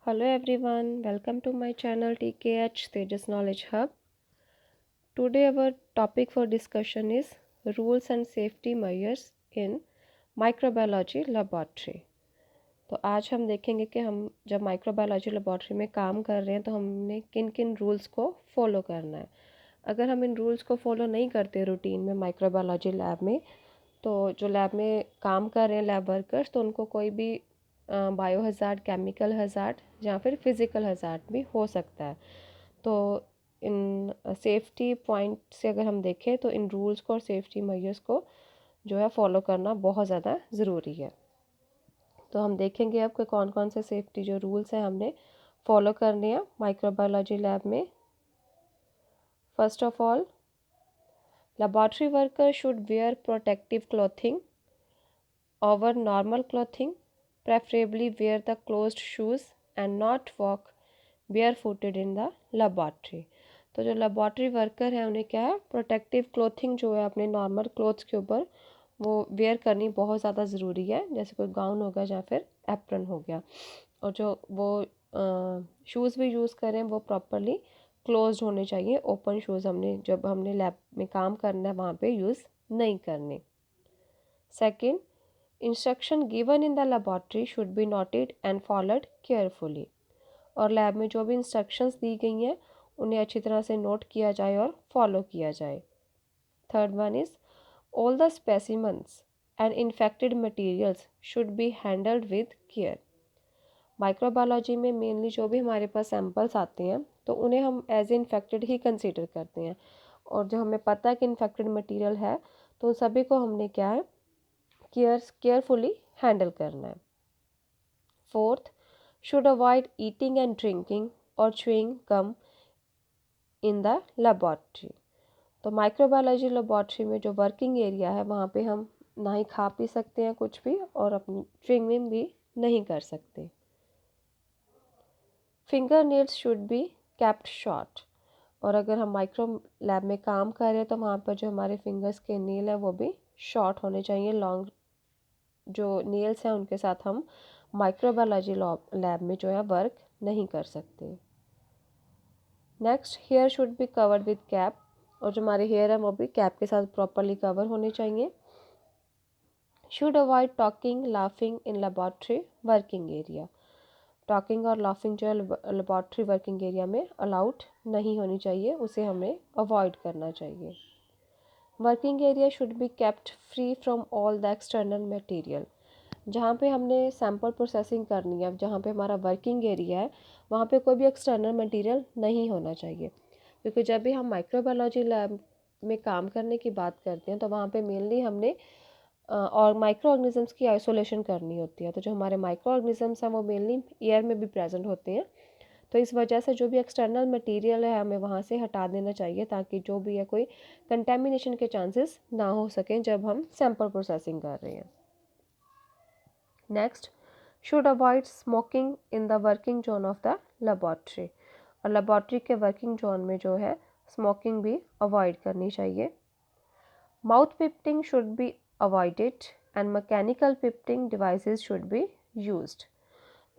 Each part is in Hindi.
Hello everyone, welcome to my channel TKH Tejas Knowledge Hub. Today our topic for discussion is rules and safety measures in microbiology laboratory. तो आज हम देखेंगे कि हम जब माइक्रोबायोलॉजी लेबॉर्ट्री में काम कर रहे हैं तो हमने किन किन रूल्स को फॉलो करना है। अगर हम इन रूल्स को फॉलो नहीं करते रूटीन में माइक्रोबायोलॉजी लैब में, तो जो लैब में काम कर रहे हैं लैब वर्कर्स, तो उनको कोई भी बायो हज़ार्ड, केमिकल हज़ार्ड या फिर फिज़िकल हज़ार्ड भी हो सकता है। तो इन सेफ्टी पॉइंट से अगर हम देखें तो इन रूल्स को और सेफ्टी मेजर्स को जो है फॉलो करना बहुत ज़्यादा ज़रूरी है। तो हम देखेंगे अब कि कौन कौन से सेफ्टी जो रूल्स हैं हमने फॉलो करने हैं माइक्रोबायोलॉजी लैब में। First of all, laboratory workers should wear protective clothing over normal clothing, preferably wear the closed shoes and not walk barefooted in the laboratory. तो जो लेबॉर्ट्री वर्कर है उन्हें क्या है, प्रोटेक्टिव क्लोथिंग जो है अपने नॉर्मल क्लोथ्स के ऊपर वो वेयर करनी बहुत ज़्यादा ज़रूरी है, जैसे कोई गाउन हो गया या फिर एप्रन हो गया। और जो वो शूज़ भी यूज़ करें वो प्रॉपरली क्लोज्ड होने चाहिए। ओपन शूज़ जब हमने लैब में काम करना है वहाँ पे यूज़ नहीं करने। Second, instruction given in the laboratory should be noted and followed carefully. और लैब में जो भी इंस्ट्रक्शंस दी गई हैं उन्हें अच्छी तरह से नोट किया जाए और फॉलो किया जाए। Third one is, all the specimens and infected materials should be handled with care. Microbiology में मेनली जो भी हमारे पास सैंपल्स आते हैं तो उन्हें हम एज इन्फेक्टेड ही कंसीडर करते हैं, और जो हमें पता है कि इन्फेक्टेड मटेरियल है तो सभी को हमने क्या है केयरफुली हैंडल करना है। Fourth, should avoid eating and drinking और chewing gum in the laboratory. तो माइक्रोबायोलॉजी लेबॉर्ट्री में जो वर्किंग एरिया है वहाँ पे हम ना ही खा पी सकते हैं कुछ भी, और अपनी च्युइंग भी नहीं कर सकते। Finger nails should be kept short. और अगर हम माइक्रो लैब में काम कर रहे हैं तो वहाँ पर जो हमारे फिंगर्स के नेल हैं वो भी शॉर्ट होने चाहिए। लॉन्ग जो नेल्स हैं उनके साथ हम माइक्रोबायोलॉजी लैब में जो है वर्क नहीं कर सकते। Next, hair should be covered with cap. और जो हमारे हेयर है वो भी कैप के साथ प्रॉपरली कवर होने चाहिए। Should avoid talking laughing in laboratory working area. Talking और लाफिंग जो है लेबॉर्ट्री वर्किंग एरिया में अलाउड नहीं होनी चाहिए, उसे हमें अवॉइड करना चाहिए। Working area should be kept free from all the external material. जहाँ पे हमने सैंपल प्रोसेसिंग करनी है, जहाँ पे हमारा वर्किंग एरिया है, वहाँ पे कोई भी एक्सटर्नल मटेरियल नहीं होना चाहिए। क्योंकि जब भी हम माइक्रोबायोलॉजी लैब में काम करने की बात करते हैं तो वहाँ पे मेनली हमने और माइक्रो ऑर्गेनिजम्स की आइसोलेशन करनी होती है। तो जो हमारे माइक्रो ऑर्गेनिजम्स हैं वो मेनली एयर में भी प्रेजेंट होते हैं। तो इस वजह से जो भी एक्सटर्नल मटेरियल है हमें वहाँ से हटा देना चाहिए, ताकि जो भी है कोई कंटेमिनेशन के चांसेस ना हो सकें जब हम सैंपल प्रोसेसिंग कर रहे हैं। Next, should avoid smoking in the working zone of the laboratory. और लेबॉर्ट्री के वर्किंग जोन में जो है स्मोकिंग भी अवॉइड करनी चाहिए। Mouth pipetting should be avoided and mechanical pipetting devices should be used.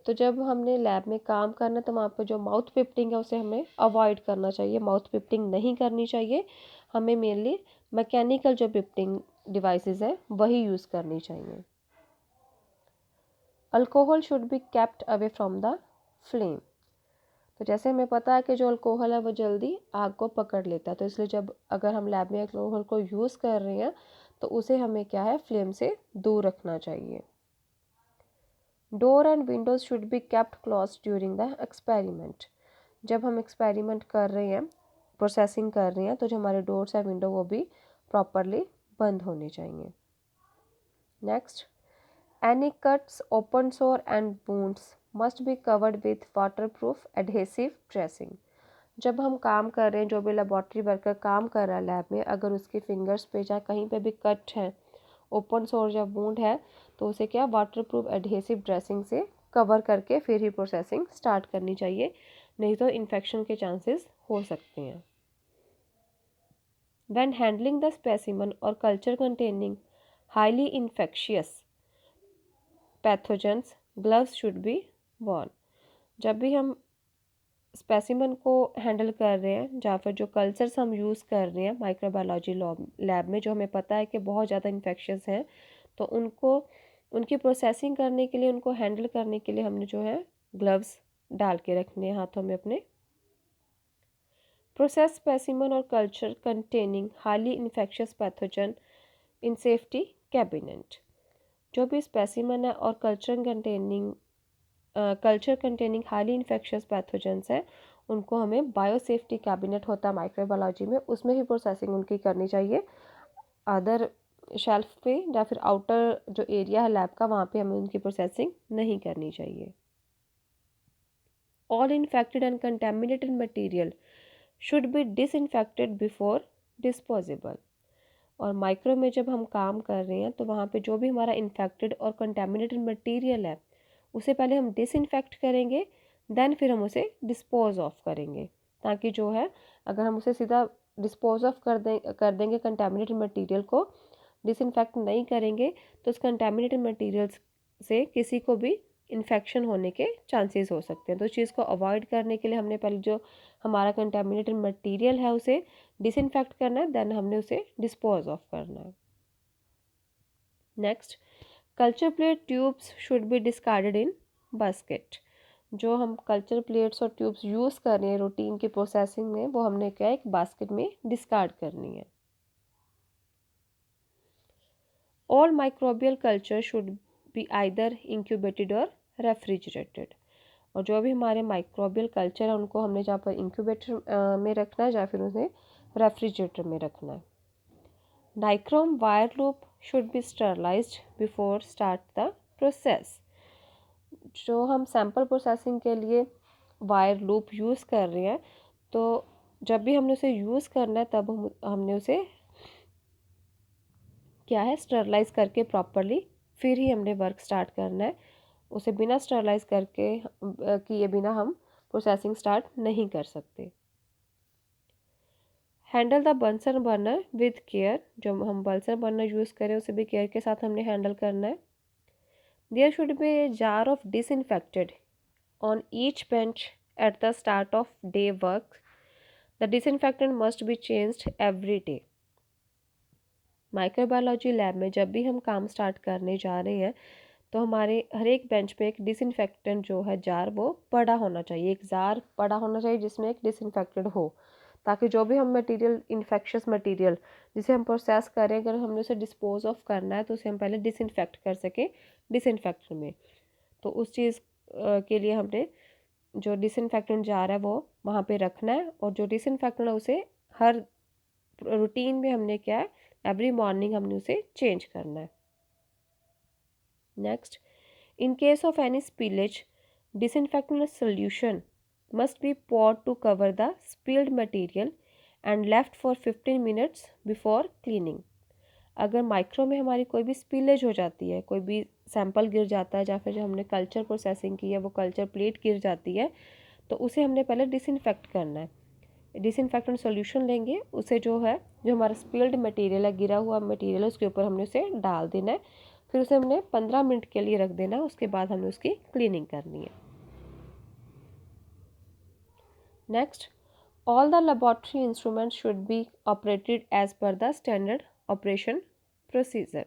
तो जब हमने लैब में काम करना तो वहाँ पर जो माउथ पिप्टिंग है उसे हमें अवॉइड करना चाहिए, माउथ पिप्टिंग नहीं करनी चाहिए। हमें मेनली मैकेनिकल जो पिप्टिंग डिवाइसेस है वही यूज़ करनी चाहिए। Alcohol should be kept away from the flame. तो जैसे हमें पता है कि जो अल्कोहल है वो जल्दी आग को पकड़ लेता है, तो इसलिए जब अगर हम लैब में अल्कोहल को यूज़ कर रहे हैं तो उसे हमें क्या है, फ्लेम से दूर रखना चाहिए। Door and Windows should be kept close during the experiment. जब हम एक्सपेरिमेंट कर रहे हैं, प्रोसेसिंग कर रहे हैं, तो जो हमारे डोर्स है विंडो वो भी प्रॉपरली बंद होने चाहिए। नेक्स्ट, एनी कट्स, ओपन सोर and wounds must be covered with waterproof adhesive dressing. जब हम काम कर रहे हैं, जो भी लेबॉर्ट्री वर्कर काम कर रहा है लैब में, अगर उसके फिंगर्स पे या कहीं पे भी कट है, ओपन सोर या वुंड है, तो उसे क्या वाटरप्रूफ एडहेसिव ड्रेसिंग से कवर करके फिर ही प्रोसेसिंग स्टार्ट करनी चाहिए, नहीं तो इन्फेक्शन के चांसेस हो सकते हैं। When handling the specimen or culture containing highly infectious pathogens, gloves should be worn. जब भी हम स्पेसिमन को हैंडल कर रहे हैं या फिर जो कल्चर्स हम यूज़ कर रहे हैं माइक्रोबायोलॉजी लैब में, जो हमें पता है कि बहुत ज़्यादा इन्फेक्शंस हैं, तो उनको उनकी प्रोसेसिंग करने के लिए, उनको हैंडल करने के लिए हमने जो है ग्लव्स डाल के रखने हैं हाथों में अपने। प्रोसेस स्पेसिमन और culture containing highly infectious pathogen इन सेफ्टी कैबिनेट। जो भी स्पेसिमन है और culture containing highly infectious pathogens हैं, उनको हमें बायोसेफ्टी कैबिनेट होता है माइक्रोबायोलॉजी में, उसमें ही प्रोसेसिंग उनकी करनी चाहिए। अदर शेल्फ पे या फिर आउटर जो एरिया है लैब का, वहाँ पे हमें उनकी प्रोसेसिंग नहीं करनी चाहिए। All infected and contaminated material should be disinfected before disposable. और माइक्रो में जब हम काम कर रहे हैं तो वहाँ पे जो भी हमारा इन्फेक्टेड और कंटेमिनेटेड मटेरियल है, उसे पहले हम डिसइंफेक्ट करेंगे, देन फिर हम उसे डिस्पोज ऑफ करेंगे। ताकि जो है, अगर हम उसे सीधा डिस्पोज ऑफ कर देंगे कंटेमिनेटेड मटेरियल को, डिसइंफेक्ट नहीं करेंगे, तो उस कंटेमिनेटेड मटेरियल्स से किसी को भी इन्फेक्शन होने के चांसेस हो सकते हैं। तो इस चीज़ को अवॉइड करने के लिए हमने पहले जो हमारा कंटेमिनेटेड मटेरियल है उसे डिसइंफेक्ट करना है, देन हमने उसे डिस्पोज ऑफ करना है। Next, culture plate tubes should be discarded in basket. जो हम कल्चर प्लेट्स और ट्यूब्स यूज़ कर रहे हैं रूटीन की प्रोसेसिंग में, वो हमने क्या एक बास्केट में डिस्कार्ड करनी है। All microbial culture should be either incubated और रेफ्रिजरेटेड। और जो भी हमारे माइक्रोबियल कल्चर है, उनको हमने जहाँ पर इंक्यूबेटर में रखना है या फिर उन्हें रेफ्रिजरेटर में रखना है। Dichrome wire loop should be sterilized before start the process. जो हम सैंपल प्रोसेसिंग के लिए वायर लूप यूज़ कर रहे हैं, तो जब भी हमने उसे यूज़ करना है तब हमने उसे क्या है स्टरलाइज करके प्रॉपरली फिर ही हमने वर्क स्टार्ट करना है। उसे बिना स्टरलाइज करके किए बिना हम प्रोसेसिंग स्टार्ट नहीं कर सकते। Handle the Bunsen burner with care. जो हम बंसन बर्नर यूज़ करें उसे भी केयर के साथ हमने हैंडल करना है। There should be a jar of disinfected on each bench at the start of day work. The disinfectant must be changed every day. Microbiology lab में जब भी हम काम स्टार्ट करने जा रहे हैं, तो हमारे हर एक बेंच पे एक डिसइंफेक्टेंट जो है जार, वो पड़ा होना चाहिए। एक जार पड़ा होना चाहिए जिसमें एक डिसइंफेक्टेंट हो, ताकि जो भी हम मटेरियल, इन्फेक्शियस मटेरियल जिसे हम प्रोसेस करें, अगर हमने उसे डिस्पोज ऑफ करना है तो उसे हम पहले डिसइंफेक्ट कर सकें डिसइंफेक्टर में। तो उस चीज़ के लिए हमने जो डिसइंफेक्टेंट जार है वो वहाँ पे रखना है, और जो डिसइंफेक्टेंट है उसे हर रूटीन में हमने क्या है, एवरी मॉर्निंग हमने उसे चेंज करना है। Next, in case of any spillage, disinfectant solution must be poured to cover the spilled material and left for 15 minutes before cleaning. अगर माइक्रो में हमारी कोई भी स्पिलेज हो जाती है, कोई भी सैंपल गिर जाता है, या फिर जो हमने कल्चर प्रोसेसिंग की है वो कल्चर प्लेट गिर जाती है, तो उसे हमने पहले डिसइंफेक्ट करना है। डिसइंफेक्टेंट सॉल्यूशन लेंगे, उसे जो है, जो हमारा स्पिल्ड मटेरियल है, गिरा हुआ मटेरियल है, उसके ऊपर हमने उसे डाल देना है। फिर उसे हमने 15 मिनट के लिए रख देना है। उसके बाद हमें उसकी क्लीनिंग करनी है। Next, all the laboratory instrument should be operated as per the standard operation procedure.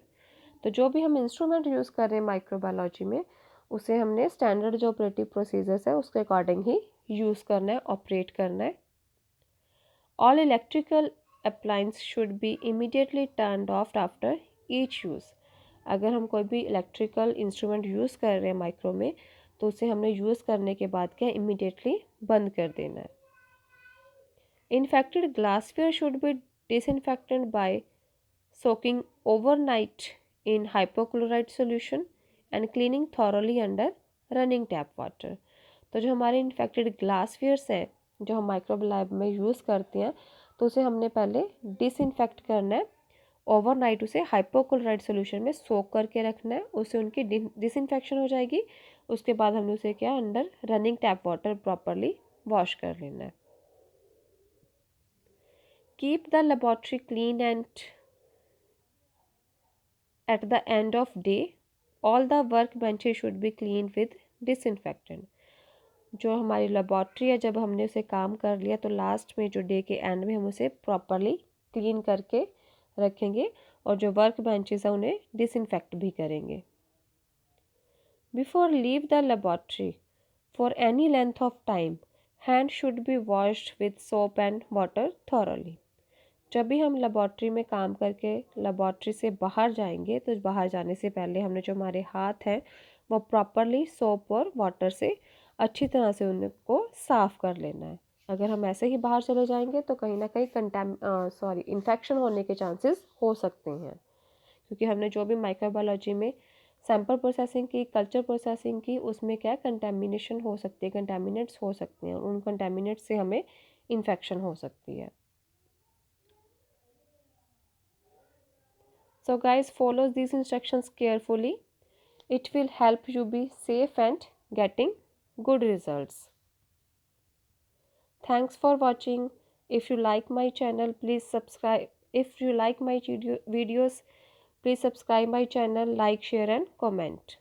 तो जो भी हम इंस्ट्रूमेंट यूज़ कर रहे हैं माइक्रोबायोलॉजी में, उसे हमने स्टैंडर्ड जो ऑपरेटिव प्रोसीजर्स है उसके अकॉर्डिंग ही यूज़ करना है, ऑपरेट करना है। All electrical appliances should be immediately turned off after each use. अगर हम कोई भी इलेक्ट्रिकल इंस्ट्रूमेंट यूज़ कर रहे हैं माइक्रो में, तो उसे हमने यूज़ करने के बाद क्या इमीडिएटली बंद कर देना है। Infected glassware should be disinfected by soaking overnight in hypochlorite solution and cleaning thoroughly under running tap water. तो जो हमारे इन्फेक्टेड ग्लासवेयर्स हैं, जो हम माइक्रोब लैब में यूज़ करते हैं, तो उसे हमने पहले डिसइंफेक्ट करना है। ओवरनाइट उसे हाइपोक्लोराइड सोल्यूशन में सोक करके रखना है, उससे उनकी डिसइंफेक्शन हो जाएगी। उसके बाद हमने उसे क्या under running tap water properly wash कर लेना है। Keep the laboratory clean and at the end of day all the work benches should be cleaned with disinfectant. जो हमारी लेबॉर्ट्री है, जब हमने उसे काम कर लिया तो लास्ट में जो डे के एंड में हम उसे प्रॉपरली क्लीन करके रखेंगे और जो वर्क बेंचेस हैं उन्हें डिसइंफेक्ट भी करेंगे। Before leave the laboratory for any length of time, hand should be washed with soap and water thoroughly. जब भी हम लेबॉर्ट्री में काम करके लेबॉर्ट्री से बाहर जाएंगे तो बाहर जाने से पहले हमने जो हमारे हाथ हैं वो प्रॉपरली सोप और वाटर से अच्छी तरह से उनको साफ़ कर लेना है। अगर हम ऐसे ही बाहर चले जाएंगे तो कहीं ना कहीं इन्फेक्शन होने के चांसेस हो सकते हैं, क्योंकि हमने जो भी माइक्रोबायोलॉजी में सैंपल प्रोसेसिंग की, कल्चर प्रोसेसिंग की, उसमें क्या कंटेमिनेशन हो सकती है, कंटेमिनेट्स हो सकते हैं, उन कंटेमिनेट्स से हमें इन्फेक्शन हो सकती है। So guys, follow these instructions carefully. It will help you be safe and getting good results. Thanks for watching. If you like my channel, please subscribe. If you like my videos, please subscribe my channel, like, share and comment.